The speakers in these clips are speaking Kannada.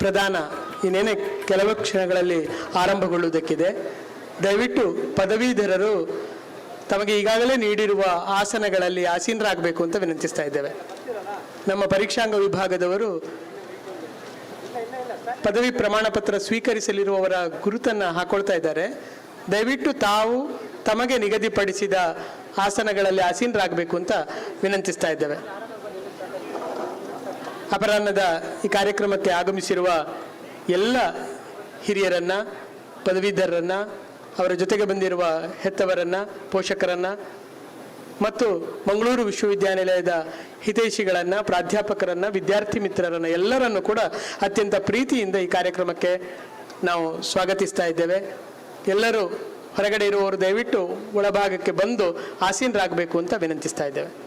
ಪ್ರದಾನ ಇನ್ನೇನೇ ಕೆಲವು ಕ್ಷಣಗಳಲ್ಲಿ ಆರಂಭಗೊಳ್ಳುವುದಕ್ಕಿದೆ. ದಯವಿಟ್ಟು ಪದವೀಧರರು ತಮಗೆ ಈಗಾಗಲೇ ನೀಡಿರುವ ಆಸನಗಳಲ್ಲಿ ಆಸೀನರಾಗಬೇಕು ಅಂತ ವಿನಂತಿಸ್ತಾ ಇದ್ದೇವೆ. ನಮ್ಮ ಪರೀಕ್ಷಾಂಗ ವಿಭಾಗದವರು ಪದವಿ ಪ್ರಮಾಣ ಪತ್ರ ಸ್ವೀಕರಿಸಲಿರುವವರ ಗುರುತನ್ನು ಹಾಕೊಳ್ತಾ ಇದ್ದಾರೆ. ದಯವಿಟ್ಟು ತಾವು ತಮಗೆ ನಿಗದಿಪಡಿಸಿದ ಆಸನಗಳಲ್ಲಿ ಆಸೀನರಾಗಬೇಕು ಅಂತ ವಿನಂತಿಸ್ತಾ ಇದ್ದೇವೆ. ಅಪರಾಹ್ನದ ಈ ಕಾರ್ಯಕ್ರಮಕ್ಕೆ ಆಗಮಿಸಿರುವ ಎಲ್ಲ ಹಿರಿಯರನ್ನ, ಪದವೀಧರರನ್ನ, ಅವರ ಜೊತೆಗೆ ಬಂದಿರುವ ಹೆತ್ತವರನ್ನ, ಪೋಷಕರನ್ನ ಮತ್ತು ಮಂಗಳೂರು ವಿಶ್ವವಿದ್ಯಾನಿಲಯದ ಹಿತೈಷಿಗಳನ್ನು, ಪ್ರಾಧ್ಯಾಪಕರನ್ನು, ವಿದ್ಯಾರ್ಥಿ ಮಿತ್ರರನ್ನು ಎಲ್ಲರನ್ನು ಕೂಡ ಅತ್ಯಂತ ಪ್ರೀತಿಯಿಂದ ಈ ಕಾರ್ಯಕ್ರಮಕ್ಕೆ ನಾವು ಸ್ವಾಗತಿಸ್ತಾ ಇದ್ದೇವೆ. ಎಲ್ಲರೂ ಹೊರಗಡೆ ಇರುವವರು ದಯವಿಟ್ಟು ಒಳಭಾಗಕ್ಕೆ ಬಂದು ಆಸೀನರಾಗಬೇಕು ಅಂತ ವಿನಂತಿಸ್ತಾ ಇದ್ದೇವೆ.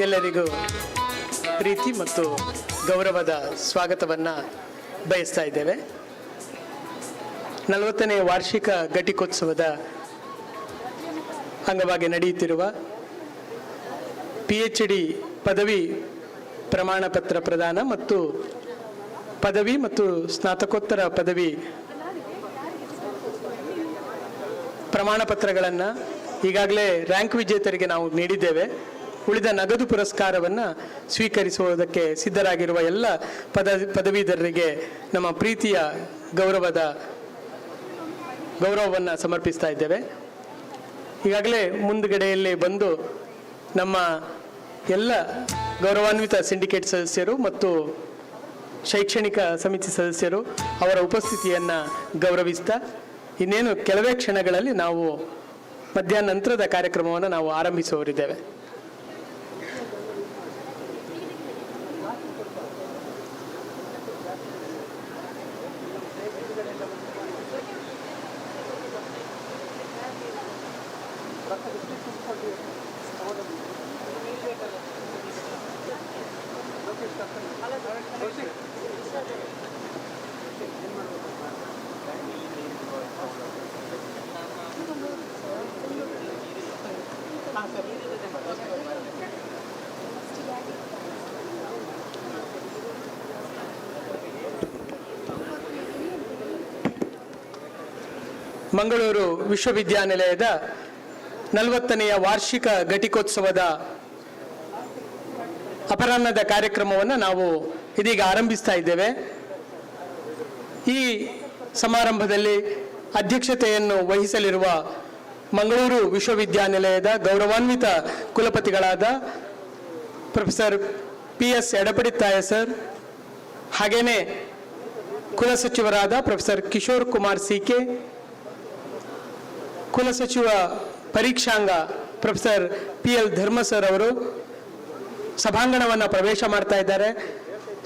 ಎಲ್ಲರಿಗೂ ಪ್ರೀತಿ ಮತ್ತು ಗೌರವದ ಸ್ವಾಗತವನ್ನು ಬಯಸ್ತಾ ಇದ್ದೇವೆ. 40ನೇ ವಾರ್ಷಿಕ ಘಟಿಕೋತ್ಸವದ ಅಂಗವಾಗಿ ನಡೆಯುತ್ತಿರುವ PhD ಪದವಿ ಪ್ರಮಾಣ ಪತ್ರ ಪ್ರದಾನ ಮತ್ತು ಪದವಿ ಮತ್ತು ಸ್ನಾತಕೋತ್ತರ ಪದವಿ ಪ್ರಮಾಣ ಪತ್ರಗಳನ್ನು ಈಗಾಗಲೇ ರ್ಯಾಂಕ್ ವಿಜೇತರಿಗೆ ನಾವು ನೀಡಿದ್ದೇವೆ. ಉಳಿದ ನಗದು ಪುರಸ್ಕಾರವನ್ನು ಸ್ವೀಕರಿಸುವುದಕ್ಕೆ ಸಿದ್ಧರಾಗಿರುವ ಎಲ್ಲ ಪದವೀಧರರಿಗೆ ನಮ್ಮ ಪ್ರೀತಿಯ ಗೌರವವನ್ನು ಸಮರ್ಪಿಸ್ತಾ ಇದ್ದೇವೆ. ಈಗಾಗಲೇ ಮುಂದುಗಡೆಯಲ್ಲಿ ಬಂದು ನಮ್ಮ ಎಲ್ಲ ಗೌರವಾನ್ವಿತ ಸಿಂಡಿಕೇಟ್ ಸದಸ್ಯರು ಮತ್ತು ಶೈಕ್ಷಣಿಕ ಸಮಿತಿ ಸದಸ್ಯರು ಅವರ ಉಪಸ್ಥಿತಿಯನ್ನು ಗೌರವಿಸ್ತಾ ಇನ್ನೇನು ಕೆಲವೇ ಕ್ಷಣಗಳಲ್ಲಿ ನಾವು ಮಧ್ಯಾಹ್ನ ನಂತರದ ಕಾರ್ಯಕ್ರಮವನ್ನು ನಾವು ಆರಂಭಿಸುವವರಿದ್ದೇವೆ. ಮಂಗಳೂರು ವಿಶ್ವವಿದ್ಯಾನಿಲಯದ 40ನೆಯ ವಾರ್ಷಿಕ ಘಟಿಕೋತ್ಸವದ ಅಪರಾಹ್ನದ ಕಾರ್ಯಕ್ರಮವನ್ನು ನಾವು ಇದೀಗ ಆರಂಭಿಸ್ತಾ ಇದ್ದೇವೆ. ಈ ಸಮಾರಂಭದಲ್ಲಿ ಅಧ್ಯಕ್ಷತೆಯನ್ನು ವಹಿಸಲಿರುವ ಮಂಗಳೂರು ವಿಶ್ವವಿದ್ಯಾನಿಲಯದ ಗೌರವಾನ್ವಿತ ಕುಲಪತಿಗಳಾದ ಪ್ರೊಫೆಸರ್ PS ಎಡಪಡಿತ್ತಾಯ ಸರ್, ಹಾಗೇನೆ ಕುಲಸಚಿವರಾದ ಪ್ರೊಫೆಸರ್ ಕಿಶೋರ್ ಕುಮಾರ್ CK, ಕುಲಸಚಿವ ಪರೀಕ್ಷಾಂಗ ಪ್ರೊಫೆಸರ್ PL ಧರ್ಮ ಸರ್ ಅವರು ಸಭಾಂಗಣವನ್ನು ಪ್ರವೇಶ ಮಾಡ್ತಾ ಇದ್ದಾರೆ.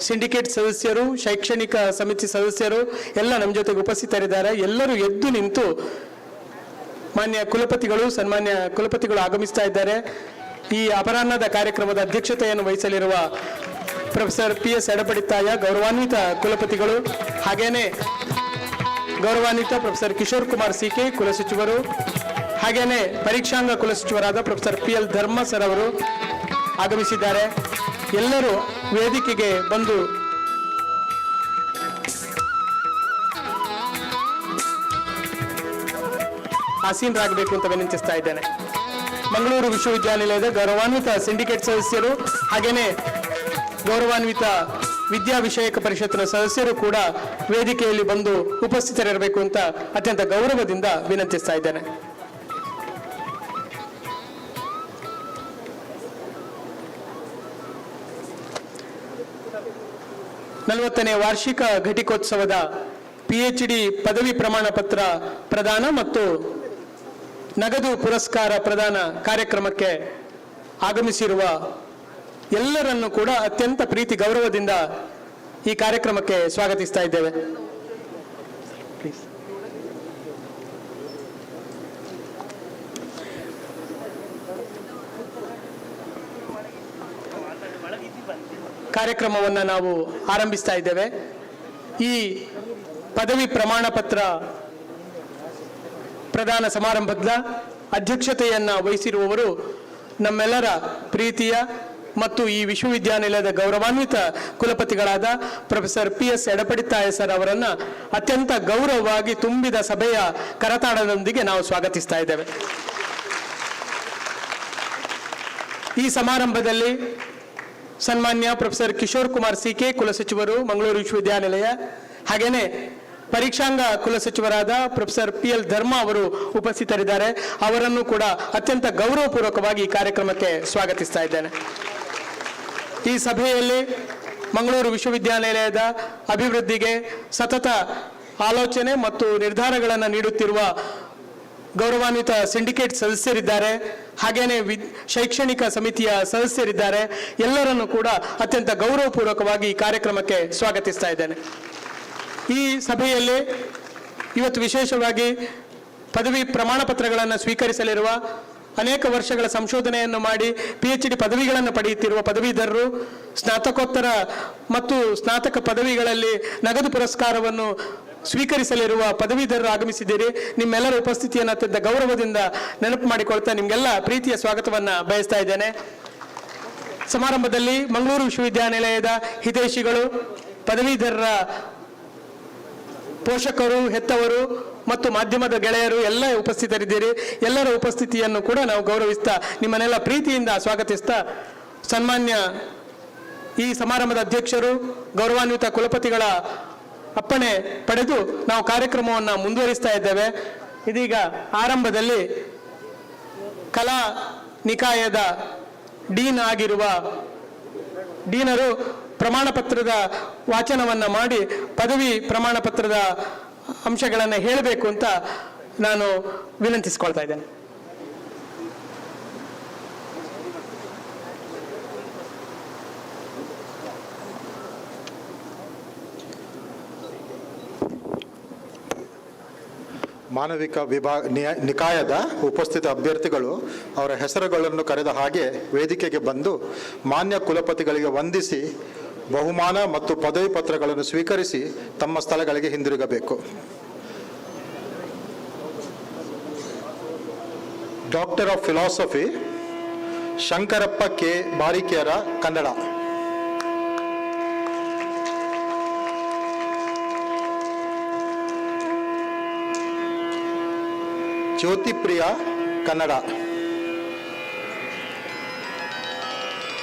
ಸಿಂಡಿಕೇಟ್ ಸದಸ್ಯರು, ಶೈಕ್ಷಣಿಕ ಸಮಿತಿ ಸದಸ್ಯರು ಎಲ್ಲ ನಮ್ಮ ಜೊತೆಗೆ ಉಪಸ್ಥಿತರಿದ್ದಾರೆ. ಎಲ್ಲರೂ ಎದ್ದು ನಿಂತು ಮಾನ್ಯ ಕುಲಪತಿಗಳು, ಸನ್ಮಾನ್ಯ ಕುಲಪತಿಗಳು ಆಗಮಿಸ್ತಾ ಇದ್ದಾರೆ. ಈ ಅಪರಾಹ್ನದ ಕಾರ್ಯಕ್ರಮದ ಅಧ್ಯಕ್ಷತೆಯನ್ನು ವಹಿಸಲಿರುವ ಪ್ರೊಫೆಸರ್ PS ಎಡಪಡಿತ್ತಾಯ ಗೌರವಾನ್ವಿತ ಕುಲಪತಿಗಳು, ಹಾಗೇನೆ ಗೌರವಾನ್ವಿತ ಪ್ರೊಫೆಸರ್ ಕಿಶೋರ್ ಕುಮಾರ್ CK ಕುಲಸಚಿವರು, ಹಾಗೇನೆ ಪರೀಕ್ಷಾಂಗ ಕುಲಸಚಿವರಾದ ಪ್ರೊಫೆಸರ್ PL ಧರ್ಮ ಸರ್ ಅವರು ಆಗಮಿಸಿದ್ದಾರೆ. ಎಲ್ಲರೂ ವೇದಿಕೆಗೆ ಬಂದು ಆಸೀನರಾಗಬೇಕು ಅಂತ ವಿನಂತಿಸ್ತಾ ಇದ್ದೇನೆ. ಮಂಗಳೂರು ವಿಶ್ವವಿದ್ಯಾನಿಲಯದ ಗೌರವಾನ್ವಿತ ಸಿಂಡಿಕೇಟ್ ಸದಸ್ಯರು ಹಾಗೇನೆ ಗೌರವಾನ್ವಿತ ವಿದ್ಯಾ ವಿಷಯಕ ಪರಿಷತ್ತಿನ ಸದಸ್ಯರು ಕೂಡ ವೇದಿಕೆಯಲ್ಲಿ ಬಂದು ಉಪಸ್ಥಿತರಿರಬೇಕು ಅಂತ ಅತ್ಯಂತ ಗೌರವದಿಂದ ವಿನಂತಿಸ್ತಾ ಇದ್ದೇನೆ. ನಲವತ್ತನೇ ವಾರ್ಷಿಕ ಘಟಿಕೋತ್ಸವದ PhD ಪದವಿ ಪ್ರಮಾಣ ಪತ್ರ ಪ್ರದಾನ ಮತ್ತು ನಗದು ಪುರಸ್ಕಾರ ಪ್ರದಾನ ಕಾರ್ಯಕ್ರಮಕ್ಕೆ ಆಗಮಿಸಿರುವ ಎಲ್ಲರನ್ನು ಕೂಡ ಅತ್ಯಂತ ಪ್ರೀತಿ ಗೌರವದಿಂದ ಈ ಕಾರ್ಯಕ್ರಮಕ್ಕೆ ಸ್ವಾಗತಿಸ್ತಾ ಇದ್ದೇವೆ. ಕಾರ್ಯಕ್ರಮವನ್ನು ನಾವು ಆರಂಭಿಸ್ತಾ ಇದ್ದೇವೆ. ಈ ಪದವಿ ಪ್ರಮಾಣ ಪತ್ರ ಪ್ರದಾನ ಸಮಾರಂಭದ ಅಧ್ಯಕ್ಷತೆಯನ್ನ ವಹಿಸಿರುವವರು ನಮ್ಮೆಲ್ಲರ ಪ್ರೀತಿಯ ಮತ್ತು ಈ ವಿಶ್ವವಿದ್ಯಾನಿಲಯದ ಗೌರವಾನ್ವಿತ ಕುಲಪತಿಗಳಾದ ಪ್ರೊಫೆಸರ್ PS ಎಡಪಡಿತ್ತಾಯ ಸರ್ ಅವರನ್ನ ಅತ್ಯಂತ ಗೌರವವಾಗಿ ತುಂಬಿದ ಸಭೆಯ ಕರತಾಡದೊಂದಿಗೆ ನಾವು ಸ್ವಾಗತಿಸ್ತಾ ಇದ್ದೇವೆ. ಈ ಸಮಾರಂಭದಲ್ಲಿ ಸನ್ಮಾನ್ಯ ಪ್ರೊಫೆಸರ್ ಕಿಶೋರ್ ಕುಮಾರ್ CK ಕುಲಸಚಿವರು ಮಂಗಳೂರು ವಿಶ್ವವಿದ್ಯಾನಿಲಯ, ಹಾಗೇನೆ ಪರೀಕ್ಷಾಂಗ ಕುಲಸಚಿವರಾದ ಪ್ರೊಫೆಸರ್ PL ಧರ್ಮ ಅವರು ಉಪಸ್ಥಿತರಿದ್ದಾರೆ. ಅವರನ್ನು ಕೂಡ ಅತ್ಯಂತ ಗೌರವಪೂರ್ವಕವಾಗಿ ಈ ಕಾರ್ಯಕ್ರಮಕ್ಕೆ ಸ್ವಾಗತಿಸ್ತಾ ಇದ್ದೇನೆ. ಈ ಸಭೆಯಲ್ಲಿ ಮಂಗಳೂರು ವಿಶ್ವವಿದ್ಯಾನಿಲಯದ ಅಭಿವೃದ್ಧಿಗೆ ಸತತ ಆಲೋಚನೆ ಮತ್ತು ನಿರ್ಧಾರಗಳನ್ನು ನೀಡುತ್ತಿರುವ ಗೌರವಾನ್ವಿತ ಸಿಂಡಿಕೇಟ್ ಸದಸ್ಯರಿದ್ದಾರೆ, ಹಾಗೇನೆ ಶೈಕ್ಷಣಿಕ ಸಮಿತಿಯ ಸದಸ್ಯರಿದ್ದಾರೆ. ಎಲ್ಲರನ್ನು ಕೂಡ ಅತ್ಯಂತ ಗೌರವಪೂರ್ವಕವಾಗಿ ಈ ಕಾರ್ಯಕ್ರಮಕ್ಕೆ ಸ್ವಾಗತಿಸ್ತಾ ಇದ್ದೇನೆ. ಈ ಸಭೆಯಲ್ಲಿ ಇವತ್ತು ವಿಶೇಷವಾಗಿ ಪದವಿ ಪ್ರಮಾಣ ಪತ್ರಗಳನ್ನು ಸ್ವೀಕರಿಸಲಿರುವ ಅನೇಕ ವರ್ಷಗಳ ಸಂಶೋಧನೆಯನ್ನು ಮಾಡಿ PhD ಪದವಿಗಳನ್ನು ಪಡೆಯುತ್ತಿರುವ ಪದವೀಧರರು, ಸ್ನಾತಕೋತ್ತರ ಮತ್ತು ಸ್ನಾತಕ ಪದವಿಗಳಲ್ಲಿ ನಗದು ಪುರಸ್ಕಾರವನ್ನು ಸ್ವೀಕರಿಸಲಿರುವ ಪದವೀಧರರು ಆಗಮಿಸಿದ್ದೀರಿ. ನಿಮ್ಮೆಲ್ಲರ ಉಪಸ್ಥಿತಿಯನ್ನು ಅತ್ಯಂತ ಗೌರವದಿಂದ ನೆನಪು ಮಾಡಿಕೊಳ್ತಾ ನಿಮಗೆಲ್ಲ ಪ್ರೀತಿಯ ಸ್ವಾಗತವನ್ನು ಬಯಸ್ತಾ ಇದ್ದೇನೆ. ಸಮಾರಂಭದಲ್ಲಿ ಮಂಗಳೂರು ವಿಶ್ವವಿದ್ಯಾನಿಲಯದ ಹಿತೈಷಿಗಳು, ಪದವೀಧರರ ಪೋಷಕರು, ಹೆತ್ತವರು ಮತ್ತು ಮಾಧ್ಯಮದ ಗೆಳೆಯರು ಎಲ್ಲ ಉಪಸ್ಥಿತರಿದ್ದೀರಿ. ಎಲ್ಲರ ಉಪಸ್ಥಿತಿಯನ್ನು ಕೂಡ ನಾವು ಗೌರವಿಸ್ತಾ ನಿಮ್ಮನ್ನೆಲ್ಲ ಪ್ರೀತಿಯಿಂದ ಸ್ವಾಗತಿಸ್ತಾ, ಸನ್ಮಾನ್ಯ ಈ ಸಮಾರಂಭದ ಅಧ್ಯಕ್ಷರು, ಗೌರವಾನ್ವಿತ ಕುಲಪತಿಗಳ ಅಪ್ಪಣೆ ಪಡೆದು ನಾವು ಕಾರ್ಯಕ್ರಮವನ್ನು ಮುಂದುವರಿಸ್ತಾ ಇದ್ದೇವೆ. ಇದೀಗ ಆರಂಭದಲ್ಲಿ ಕಲಾ ನಿಕಾಯದ ಡೀನ್ ಆಗಿರುವ ಡೀನರು ಪ್ರಮಾಣ ಪತ್ರದ ವಾಚನವನ್ನು ಮಾಡಿ ಪದವಿ ಪ್ರಮಾಣ ಪತ್ರದ ಅಂಶಗಳನ್ನು ಹೇಳಬೇಕು ಅಂತ ನಾನು ವಿನಂತಿಸಿಕೊಳ್ತಾ ಇದ್ದೇನೆ. ಮಾನವಿಕ ನಿಕಾಯದ ಉಪಸ್ಥಿತ ಅಭ್ಯರ್ಥಿಗಳು ಅವರ ಹೆಸರುಗಳನ್ನು ಕರೆದ ಹಾಗೆ ವೇದಿಕೆಗೆ ಬಂದು ಮಾನ್ಯ ಕುಲಪತಿಗಳಿಗೆ ವಂದಿಸಿ ಬಹುಮಾನ ಮತ್ತು ಪದವಿ ಪತ್ರಗಳನ್ನು ಸ್ವೀಕರಿಸಿ ತಮ್ಮ ಸ್ಥಳಗಳಿಗೆ ಹಿಂದಿರುಗಬೇಕು. Doctor of philosophy Shankarappa K Barikera, Kannada. Jyothipriya, Kannada.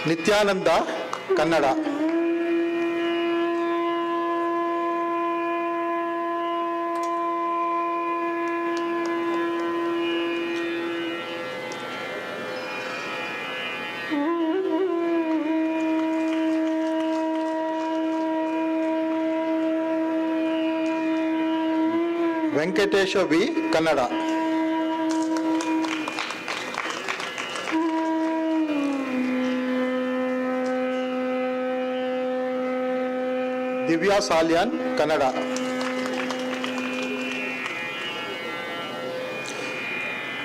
Nithyananda, Kannada. Venkatesha V, Kannada. Divya Salian, Kannada.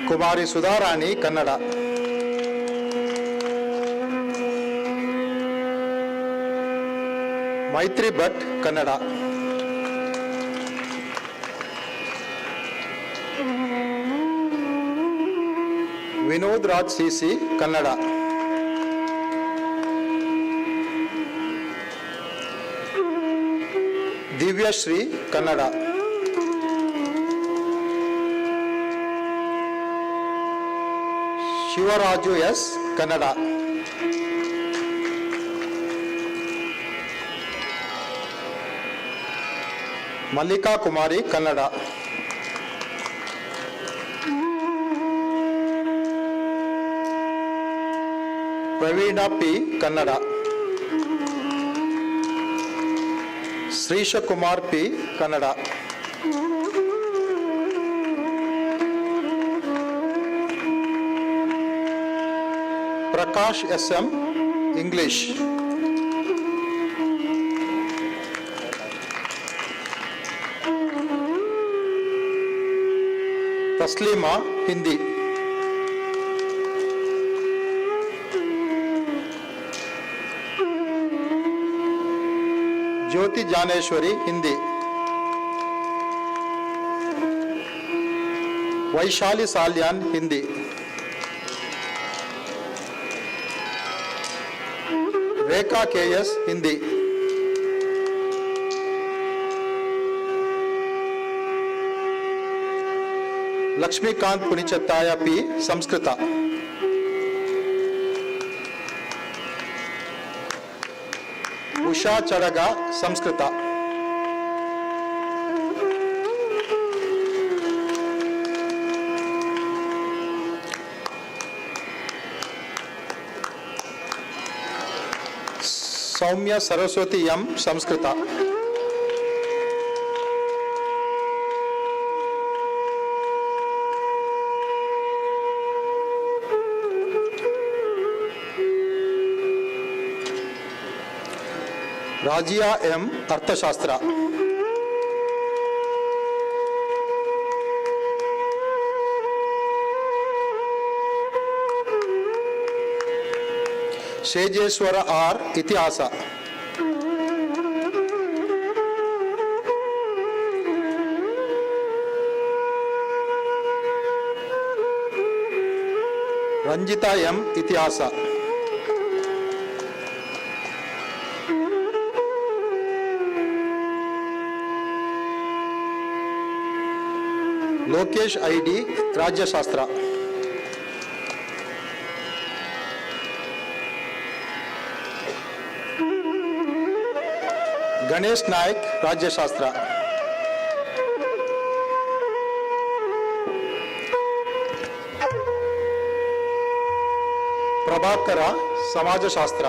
Kumari Sudharani, Kannada. Maithri Bhat, Kannada. Vinod Raj CC, Kannada. Divyashree, Kannada. Shivaraju S, Kannada. Mallika Kumari, Kannada. Praveena P, Kannada. Shreesha Kumar P, Kannada. Prakash S M, English. Tasleema, Hindi. Jyothi Jnaneshwari, Hindi. Vaishali Salian, Hindi. Rekha KS, Hindi. Lakshmikanth Punichathaya P, Sanskrit. Usha Chadaga, Sanskrit. Soumya Saraswati M, Sanskrit. Raziya M, ಅರ್ಥಶಾಸ್ತ್ರ. ಶೇಜೇಶ್ವರ ಆರ್, ಇತಿಹಾಸ. ರಂಜಿತಾ ಎಂ, ಇತಿಹಾಸ. ಲೋಕೇಶ್ ಐ.ಡಿ., ರಾಜ್ಯಶಾಸ್ತ್ರ. ಗಣೇಶ್ ನಾಯ್ಕ್, ರಾಜ್ಯಶಾಸ್ತ್ರ. ಪ್ರಭಾಕರ, ಸಮಾಜಶಾಸ್ತ್ರ.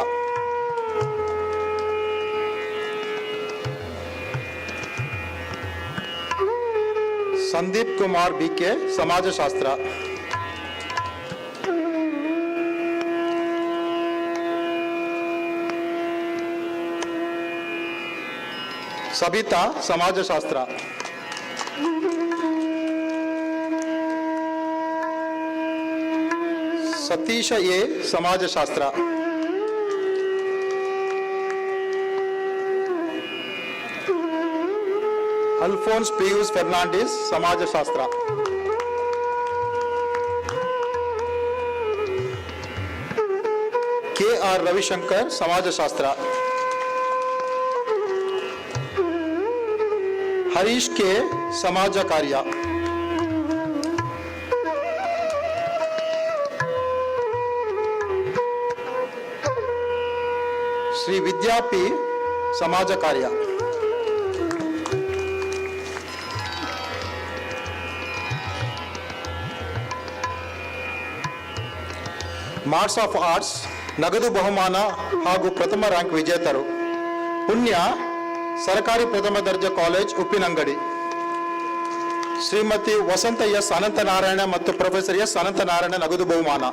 ಸಂದೀಪ್ ಕುಮಾರ್ ಬಿ.ಕೆ., ಸಮಾಜಶಾಸ್ತ್ರ. ಸಬಿತಾ, ಸಮಾಜಶಾಸ್ತ್ರ. ಸತೀಶ ಎ, ಸಮಾಜಶಾಸ್ತ್ರ. ಅಲ್ಫೋನ್ಸ್ ಪಿಯೂಸ್ ಫೆರ್ನಾಂಡಿಸ್, ಸಮಾಜಶಾಸ್ತ್ರ. ಕೆ.ಆರ್. ರವಿಶಂಕರ್, ಸಮಾಜಶಾಸ್ತ್ರ. ಹರೀಶ್ ಕೆ, ಸಮಾಜ ಕಾರ್ಯ. ಶ್ರೀ ವಿದ್ಯಾಪಿ, ಸಮಾಜ ಕಾರ್ಯ. ಮಾರ್ಕ್ಸ್ ಆಫ್ ಆರ್ಟ್ಸ್, ನಗದು ಬಹುಮಾನ ಹಾಗೂ ಪ್ರಥಮ ರ್ಯಾಂಕ್ ವಿಜೇತರು: ಪುಣ್ಯ, ಸರ್ಕಾರಿ ಪ್ರಥಮ ದರ್ಜೆ ಕಾಲೇಜ್, ಉಪ್ಪಿನಂಗಡಿ. ಶ್ರೀಮತಿ ವಸಂತ ಎಸ್ ಅನಂತನಾರಾಯಣ ಮತ್ತು ಪ್ರೊಫೆಸರ್ ಎಸ್ ಅನಂತನಾರಾಯಣ, ನಗದು ಬಹುಮಾನ.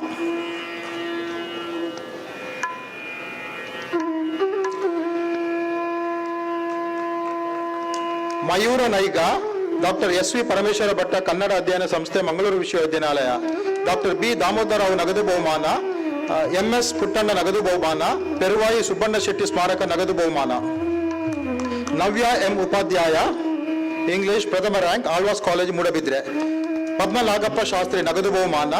Mayura Naiga, doctor SV. ಪರಮೇಶ್ವರ ಭಟ್ಟ, ಕನ್ನಡ ಅಧ್ಯಯನ ಸಂಸ್ಥೆ, ಮಂಗಳೂರು ವಿಶ್ವವಿದ್ಯಾನಿಲಯ. Doctor B. ದಾಮೋದರರಾವ್, ನಗದು ಬಹುಮಾನ. ಎಂ.ಎಸ್. ಪುಟ್ಟಣ್ಣ, ನಗದು ಬಹುಮಾನ. ಪೆರುವಾಯಿ ಸುಬ್ಬಣ್ಣ ಶೆಟ್ಟಿ ಸ್ಮಾರಕ, ನಗದು ಬಹುಮಾನ. ನವ್ಯ ಎಂ. ಉಪಾಧ್ಯಾಯ, ಇಂಗ್ಲಿಷ್, ಪ್ರಥಮ ರ್ಯಾಂಕ್, ಆಳ್ವಾಸ್ ಕಾಲೇಜ್, ಮೂಡಬಿದ್ರೆ. ಪದ್ಮನಾಗಪ್ಪ ಶಾಸ್ತ್ರಿ, ನಗದು ಬಹುಮಾನ.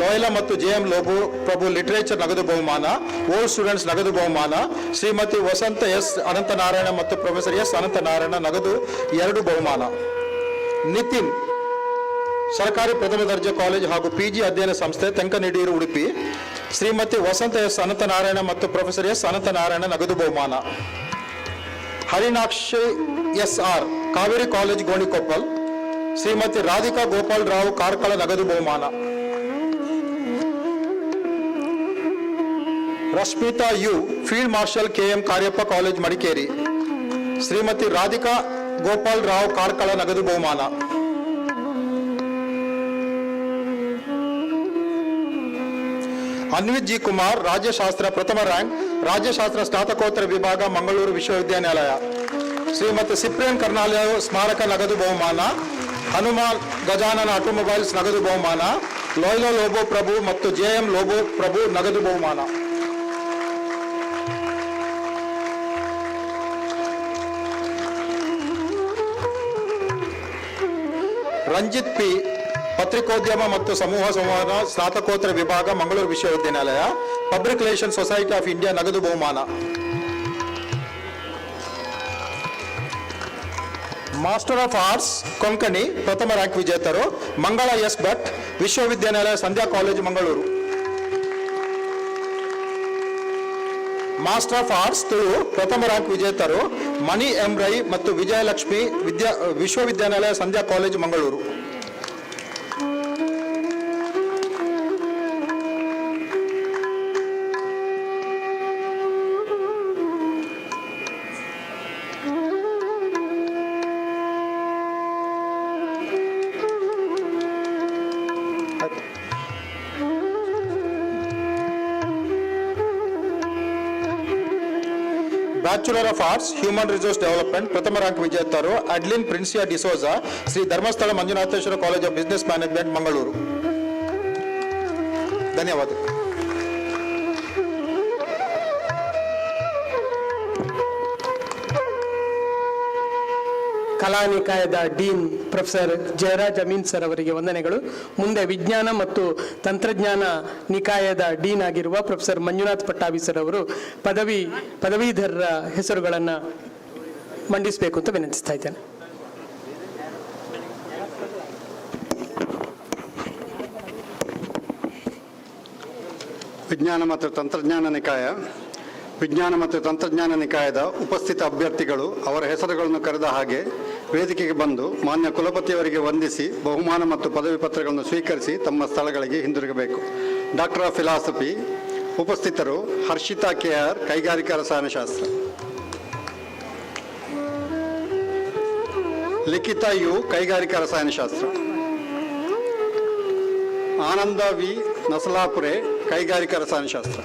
ಲೋಯಲಾ ಮತ್ತು ಜೆ.ಎಂ. ಲೋಬು ಪ್ರಭು, ಲಿಟರೇಚರ್, ನಗದು ಬಹುಮಾನ. ಓಲ್ಡ್ ಸ್ಟೂಡೆಂಟ್ಸ್, ನಗದು ಬಹುಮಾನ. ಶ್ರೀಮತಿ ವಸಂತ ಎಸ್ ಅನಂತನಾರಾಯಣ ಮತ್ತು ಪ್ರೊಫೆಸರ್ ಎಸ್ ಅನಂತನಾರಾಯಣ, ನಗದು 2 ಬಹುಮಾನ. ನಿತಿನ್, ಸರ್ಕಾರಿ ಪ್ರಥಮ ದರ್ಜೆ ಕಾಲೇಜ್ ಹಾಗೂ ಪಿ.ಜಿ. ಅಧ್ಯಯನ ಸಂಸ್ಥೆ, ತೆಂಕನಡಿಯೂರು, ಉಡುಪಿ. ಶ್ರೀಮತಿ ವಸಂತ ಎಸ್ ಅನಂತನಾರಾಯಣ ಮತ್ತು ಪ್ರೊಫೆಸರ್ ಎಸ್ ಅನಂತನಾರಾಯಣ, ನಗದು ಬಹುಮಾನ. Harinakshi SR., Kaveri college, Gonikoppal. ಶ್ರೀಮತಿ ರಾಧಿಕಾ ಗೋಪಾಲ್ ರಾವ್, ಕಾರ್ಕಳ, ನಗದು ಬಹುಮಾನ. Rashmitha U, field marshal, KM. Kariappa college, Madikeri. Shrimati Radhika Gopal Rao, Karkala, ನಗದು ಬಹುಮಾನ. ಅನ್ವಿತ್ ಜಿ. ಕುಮಾರ್, ರಾಜ್ಯಶಾಸ್ತ್ರ, ಪ್ರಥಮ ರ್ಯಾಂಕ್, ರಾಜ್ಯಶಾಸ್ತ್ರ ಸ್ನಾತಕೋತ್ತರ ವಿಭಾಗ, ಮಂಗಳೂರು ವಿಶ್ವವಿದ್ಯಾನಿಲಯ. ಶ್ರೀಮತಿ ಸಿಪ್ರಿಯನ್ ಕರ್ನಾಲಯ ಸ್ಮಾರಕ, ನಗದು ಬಹುಮಾನ. ಹನುಮಾನ್ ಗಜಾನನ ಆಟೋಮೊಬೈಲ್ಸ್, ನಗದು ಬಹುಮಾನ. ಲೋಯ್ಲಾ ಲೋಬೋ ಪ್ರಭು ಮತ್ತು ಜೆ.ಎಂ. ಲೋಬೋ ಪ್ರಭು, ನಗದು ಬಹುಮಾನ. ರಂಜಿತ್ ಪಿ, ಪತ್ರಿಕೋದ್ಯಮ ಮತ್ತು ಸಮೂಹ ಸಂವಹನ, ಸ್ನಾತಕೋತ್ತರ ವಿಭಾಗ, ಮಂಗಳೂರು ವಿಶ್ವವಿದ್ಯಾನಿಲಯ. Public relation society of India, ನಗದು ಬಹುಮಾನ. ಮಾಸ್ಟರ್ ಆಫ್ ಆರ್ಟ್ಸ್, ಕೊಂಕಣಿ, ಪ್ರಥಮ ರ್ಯಾಂಕ್ ವಿಜೇತರು: ಮಂಗಳ ಎಸ್ ಭಟ್, ವಿಶ್ವವಿದ್ಯಾನಿಲಯ, Sandhya college, Mangaluru. Master of arts, Tulu, ಪ್ರಥಮ ರ್ಯಾಂಕ್ ವಿಜೇತರು: ಮಣಿ ಎಂ. ರೈ ಮತ್ತು ವಿಜಯಲಕ್ಷ್ಮಿ, ವಿಶ್ವವಿದ್ಯಾನಿಲಯ, Sandhya college, Mangaluru. Bachelor of arts, human resource development, ಪ್ರಥಮ ರ್ಯಾಂಕ್ ವಿಜೇತರು: Adlin Princia D'Souza, Shri Dharmasthala Manjunatheshwara college of business management, Mangaluru. ಧನ್ಯವಾದ. ಕಲಾ ನಿಕಾಯದ dean professor Jayaraj Amin sir ಅವರಿಗೆ ವಂದನೆಗಳು. ಮುಂದೆ ವಿಜ್ಞಾನ ಮತ್ತು ತಂತ್ರಜ್ಞಾನ ನಿಕಾಯದ ಡೀನ್ ಆಗಿರುವ ಪ್ರೊಫೆಸರ್ ಮಂಜುನಾಥ್ ಪಟ್ಟಾಭಿ ಸರ್ ಅವರು ಪದವೀಧರರ ಹೆಸರುಗಳನ್ನು ಮಂಡಿಸಬೇಕು ಅಂತ ವಿನಂತಿಸ್ತಾ ಇದ್ದೇನೆ. ವಿಜ್ಞಾನ ಮತ್ತು ತಂತ್ರಜ್ಞಾನ ನಿಕಾಯದ ಉಪಸ್ಥಿತ ಅಭ್ಯರ್ಥಿಗಳು ಅವರ ಹೆಸರುಗಳನ್ನು ಕರೆದ ಹಾಗೆ ವೇದಿಕೆಗೆ ಬಂದು ಮಾನ್ಯ ಕುಲಪತಿಯವರಿಗೆ ವಂದಿಸಿ ಬಹುಮಾನ ಮತ್ತು ಪದವಿ ಪತ್ರಗಳನ್ನು ಸ್ವೀಕರಿಸಿ ತಮ್ಮ ಸ್ಥಳಗಳಿಗೆ ಹಿಂದಿರುಗಬೇಕು. ಡಾಕ್ಟರ್ ಆಫ್ ಫಿಲಾಸಫಿ ಉಪಸ್ಥಿತರು ಹರ್ಷಿತಾ KR, ಕೈಗಾರಿಕಾ ರಸಾಯನಶಾಸ್ತ್ರ. ಲಿಖಿತಾ U, ಕೈಗಾರಿಕಾ ರಸಾಯನಶಾಸ್ತ್ರ. ಆನಂದ V, ನಸಲಾಪುರೆ, ಕೈಗಾರಿಕಾ ರಸಾಯನಶಾಸ್ತ್ರ.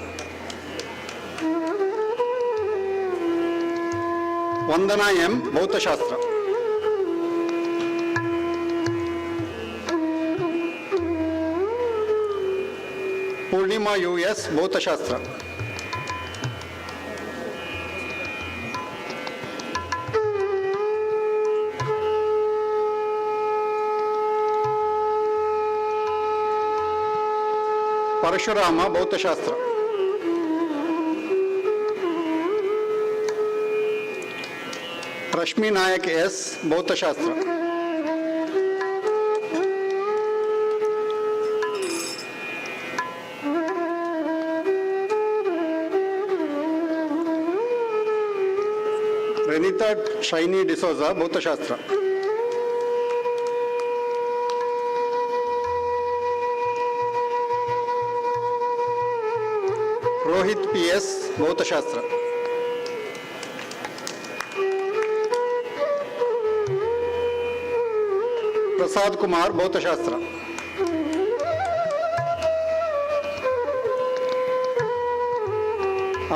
ವಂದನಾ M, ಭೌತಶಾಸ್ತ್ರ. ಪೂರ್ಣಿಮಾ US, ಭೌತಶಾಸ್ತ್ರ. ಪರಶುರಾಮ, ಭೌತಶಾಸ್ತ್ರ. ರಶ್ಮಿ ನಾಯಕ್ S, ಭೌತಶಾಸ್ತ್ರ. ರೆನಿತಾ ಶೈನಿ ಡಿಸೋಜ, ಭೌತಶಾಸ್ತ್ರ. ರೋಹಿತ್ PS, ಭೌತಶಾಸ್ತ್ರ. ಪ್ರಸಾದ್ ಕುಮಾರ್, ಭೌತಶಾಸ್ತ್ರ.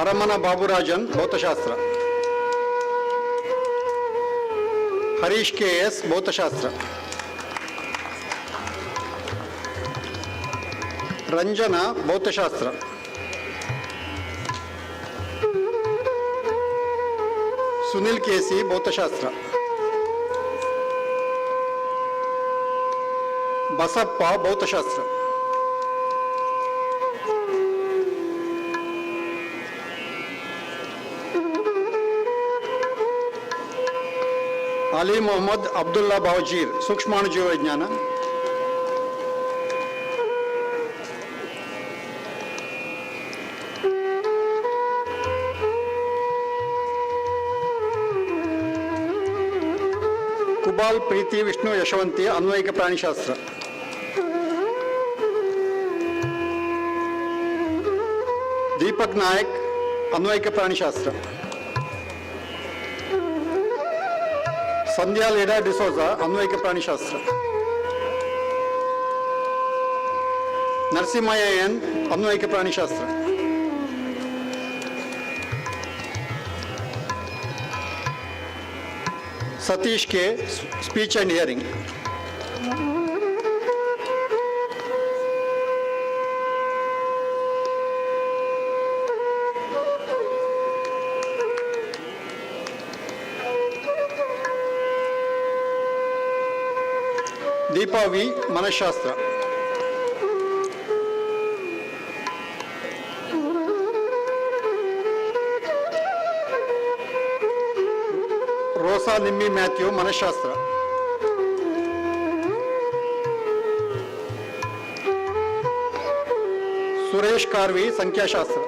ಅರಮನ ಬಾಬುರಾಜನ್, ಭೌತಶಾಸ್ತ್ರ. ಹರೀಶ್ KS, ಭೌತಶಾಸ್ತ್ರ. ರಂಜನಾ, ಭೌತಶಾಸ್ತ್ರ. ಸುನಿಲ್ KC, ಭೌತಶಾಸ್ತ್ರ. ಬಸಪ್ಪ, ಭೌತಶಾಸ್ತ್ರ. ಅಲಿ ಮೊಹಮ್ಮದ್ ಅಬ್ದುಲ್ಲಾ ಬಾವಜೀರ್, ಸೂಕ್ಷ್ಮಾಣುಜೀವ ವಿಜ್ಞಾನ. ಕುಬಾಲ್ ಪ್ರೀತಿ ವಿಷ್ಣು ಯಶವಂತಿ, ಅನ್ವಯಿಕ ಪ್ರಾಣಿಶಾಸ್ತ್ರ. ದೀಪಕ್ ನಾಯಕ್, ಅನ್ವಯಿಕ ಪ್ರಾಣಿಶಾಸ್ತ್ರ. ಸಂಧ್ಯಾ ಲೇಡಾ ಡಿಸೋಜ, ಅನ್ವಯಿಕ ಪ್ರಾಣಿಶಾಸ್ತ್ರ. ನರಸಿಂಹಯ್ಯ N, ಅನ್ವಯಿಕ ಪ್ರಾಣಿಶಾಸ್ತ್ರ. Satish K, speech and hearing. Deepa V, ಮನಃಶಾಸ್ತ್ರ. ರೋಸಾ ನಿಮ್ಮಿ ಮ್ಯಾಥ್ಯೂ, ಮನಃಶಾಸ್ತ್ರ. ಸುರೇಶ್ ಕಾರ್ವಿ, ಸಂಖ್ಯಾಶಾಸ್ತ್ರ.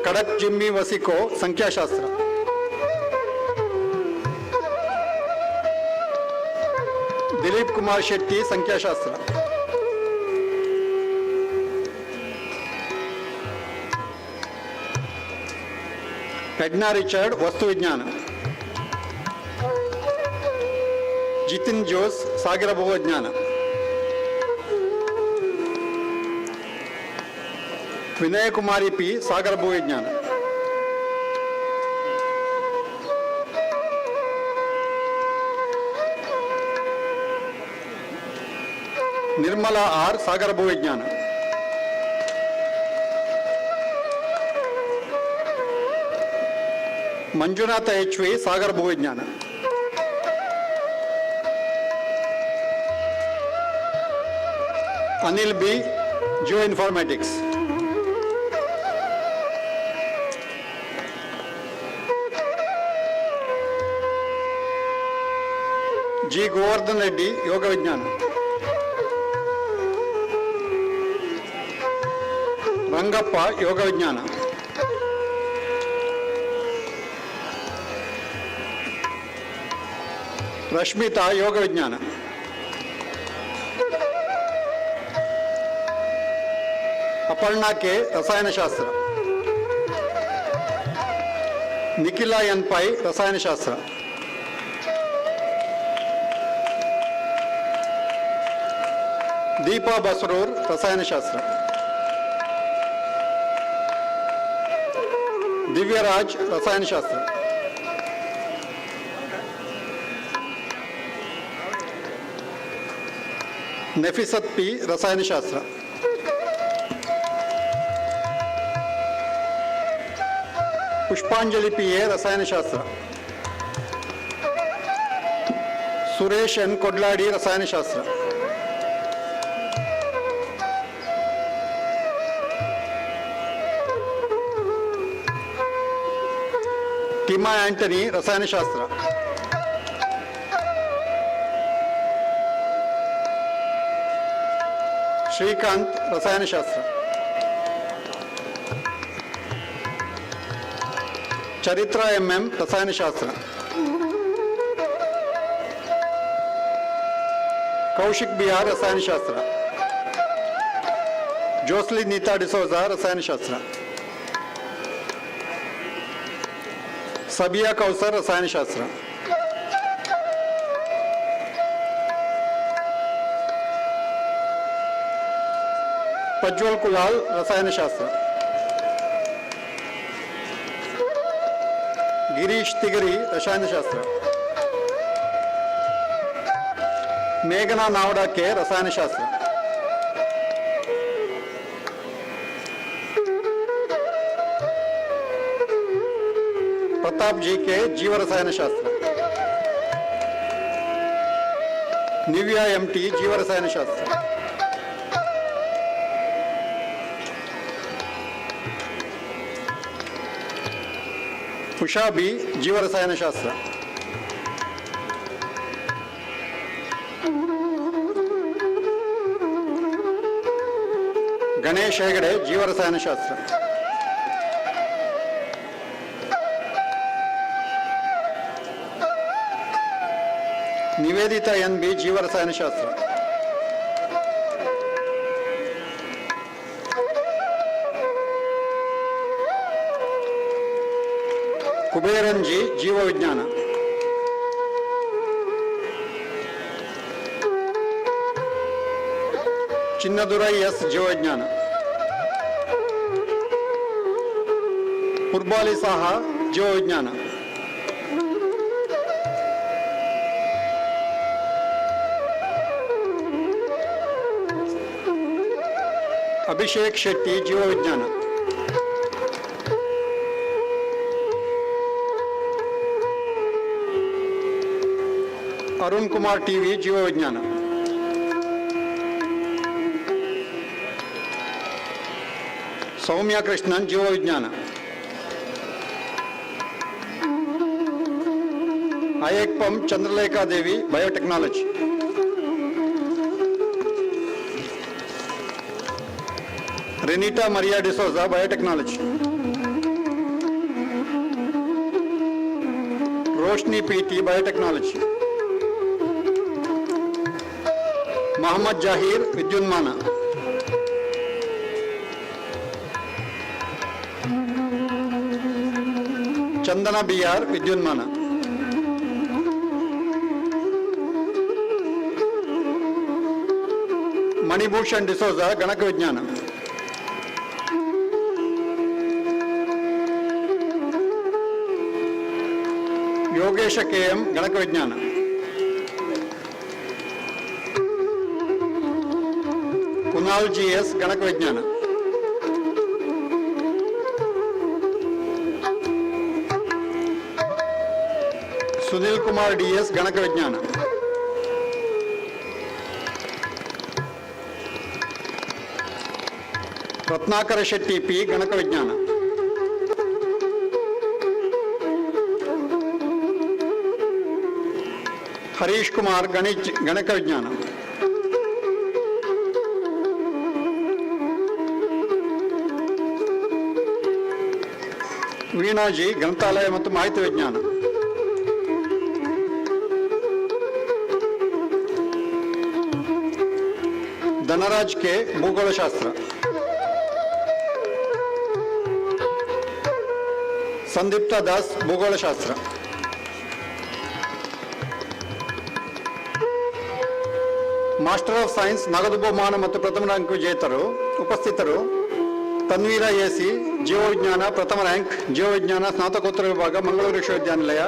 ಕಡಕ್ ಜಿಮ್ಮಿ ವಸಿಕೋ, ಸಂಖ್ಯಾಶಾಸ್ತ್ರ. ದಿಲೀಪ್ ಕುಮಾರ್ ಶೆಟ್ಟಿ, ಸಂಖ್ಯಾಶಾಸ್ತ್ರ. ಎಡ್ನಾ ರಿಚರ್ಡ್, ವಸ್ತುವಿಜ್ಞಾನ. ಜಿತಿನ್ ಜೋಸ್, ಸಾಗರ ಭೂವಿಜ್ಞಾನ. ವಿನಯಕುಮಾರಿ P, ಸಾಗರ ಭೂವಿಜ್ಞಾನ. ನಿರ್ಮಲಾ R, ಸಾಗರ ಭೂವಿಜ್ಞಾನ. ಮಂಜುನಾಥ HV ಸಾಗರ ಭೂವಿಜ್ಞಾನ. Anil B geo informatics. G Govardhan Reddy ಯೋಗ ವಿಜ್ಞಾನ. ರಂಗಪ್ಪ ಯೋಗ ವಿಜ್ಞಾನ. ರಶ್ಮಿತಾ ಯೋಗ ವಿಜ್ಞಾನ. ಅಪರ್ಣಾ ಕೆ ರಸಾಯನಶಾಸ್ತ್ರ. ನಿಖಿಲ ಎನ್ ಪೈ ರಸಾಯನಶಾಸ್ತ್ರ. ದೀಪಾ ಬಸರೂರ್ ರಸಾಯನಶಾಸ್ತ್ರ. ದಿವ್ಯರಾಜ್ ರಸಾಯನಶಾಸ್ತ್ರ. ನೆಫಿಸತ್ ಪಿ ರಸಾಯನಶಾಸ್ತ್ರ. ಪುಷ್ಪಾಂಜಲಿ PA ರಸಾಯನಶಾಸ್ತ್ರ. ಸುರೇಶ್ ಎನ್ ಕೊಡ್ಲಾಡಿ ರಸಾಯನಶಾಸ್ತ್ರ. ಟಿಮಾ ಆಂಟನಿ ರಸಾಯನಶಾಸ್ತ್ರ. ಶ್ರೀಕಾಂತ್ ರಸಾಯನಶಾಸ್ತ್ರ. ಚರಿತ್ರ MM ರಸಾಯನಶಾಸ್ತ್ರ. ಕೌಶಿಕ್ BR ರಸಾಯನಶಾಸ್ತ್ರ. ಜೋಸ್ಲಿ ನೀತಾ ಡಿಸೋಜಾ ರಸಾಯನಶಾಸ್ತ್ರ. ಸಬಿಯಾ ಕೌಸರ್ ರಸಾಯನಶಾಸ್ತ್ರ. ಪ್ರಜ್ವಲ್ ಕುಲಾಲ್ ರಸಾಯನಶಾಸ್ತ್ರ. ಗಿರೀಶ್ ತಿಗರಿ ರಸಾಯನಶಾಸ್ತ್ರ. ಮೇಘನಾ ನಾವಡಾ ಕೆ ರಸಾಯನಶಾಸ್ತ್ರ. ಪ್ರತಾಪ್ ಜಿ ಕೆ ಜೀವ ರಸಾಯನಶಾಸ್ತ್ರ. ನಿವ್ಯಾ MT ಜೀವ ರಸಾಯನಶಾಸ್ತ್ರ. ಉಷಾ B ಜೀವ ರಸಾಯನಶಾಸ್ತ್ರ. ಗಣೇಶ್ ಹೆಗಡೆ ಜೀವ ರಸಾಯನಶಾಸ್ತ್ರ. ನಿವೇದಿತಾ NB ಜೀವ ರಸಾಯನಶಾಸ್ತ್ರ. ಕುಬೇರನ್ ಜಿ ಜೀವ ವಿಜ್ಞಾನ. ಚಿನ್ನದುರೈ S ಜೀವವಿಜ್ಞಾನ. ಪುರ್ಬಾಲಿ ಸಾಹಾ ಜೀವವಿಜ್ಞಾನ. ಅಭಿಷೇಕ್ ಶೆಟ್ಟಿ ಜೀವವಿಜ್ಞಾನ. ಅರುಣ್ ಕುಮಾರ್ TV ಜೀವವಿಜ್ಞಾನ. ಸೌಮ್ಯ ಕೃಷ್ಣನ್ ಜೀವವಿಜ್ಞಾನ. Ayyappan Chandralekha Devi biotechnology. Renita Maria D'Souza biotechnology. Roshni PT biotechnology. Mohammed Zaheer ವಿದ್ಯುನ್ಮಾನ. ಚಂದನ BR ವಿದ್ಯುನ್ಮಾನ. ಮಣಿಭೂಷಣ್ ಡಿಸೋಜಾ ಗಣಕ ವಿಜ್ಞಾನ. ಯೋಗೇಶ KM ಗಣಕ ವಿಜ್ಞಾನ. ಕುನಾಲ್ GS ಗಣಕ ವಿಜ್ಞಾನ. ಸುನಿಲ್ ಕುಮಾರ್ ಡಿಎಸ್ ಗಣಕ ವಿಜ್ಞಾನ. ರತ್ನಾಕರ ಶೆಟ್ಟಿ ಪಿ ಗಣಕ ವಿಜ್ಞಾನ. ಹರೀಶ್ ಕುಮಾರ್ ಗಣಕ ವಿಜ್ಞಾನ. ವೀಣಾಜಿ ಗ್ರಂಥಾಲಯ ಮತ್ತು ಮಾಹಿತಿ ವಿಜ್ಞಾನ. ಧನರಾಜ್ ಕೆ ಭೂಗೋಳಶಾಸ್ತ್ರ. ಸಂದೀಪ್ತಾ ದಾಸ್ ಭೂಗೋಳಶಾಸ್ತ್ರ. ಮಾಸ್ಟರ್ ಆಫ್ ಸೈನ್ಸ್ ನಗದು ಬಹುಮಾನ ಮತ್ತು ಪ್ರಥಮ ರ್ಯಾಂಕ್ ವಿಜೇತರು ಉಪಸ್ಥಿತರು: ತನ್ವೀರ ಎಸಿ ಜೀವವಿಜ್ಞಾನ ಪ್ರಥಮ ರ್ಯಾಂಕ್, ಜೀವವಿಜ್ಞಾನ ಸ್ನಾತಕೋತ್ತರ ವಿಭಾಗ, ಮಂಗಳೂರು ವಿಶ್ವವಿದ್ಯಾನಿಲಯ.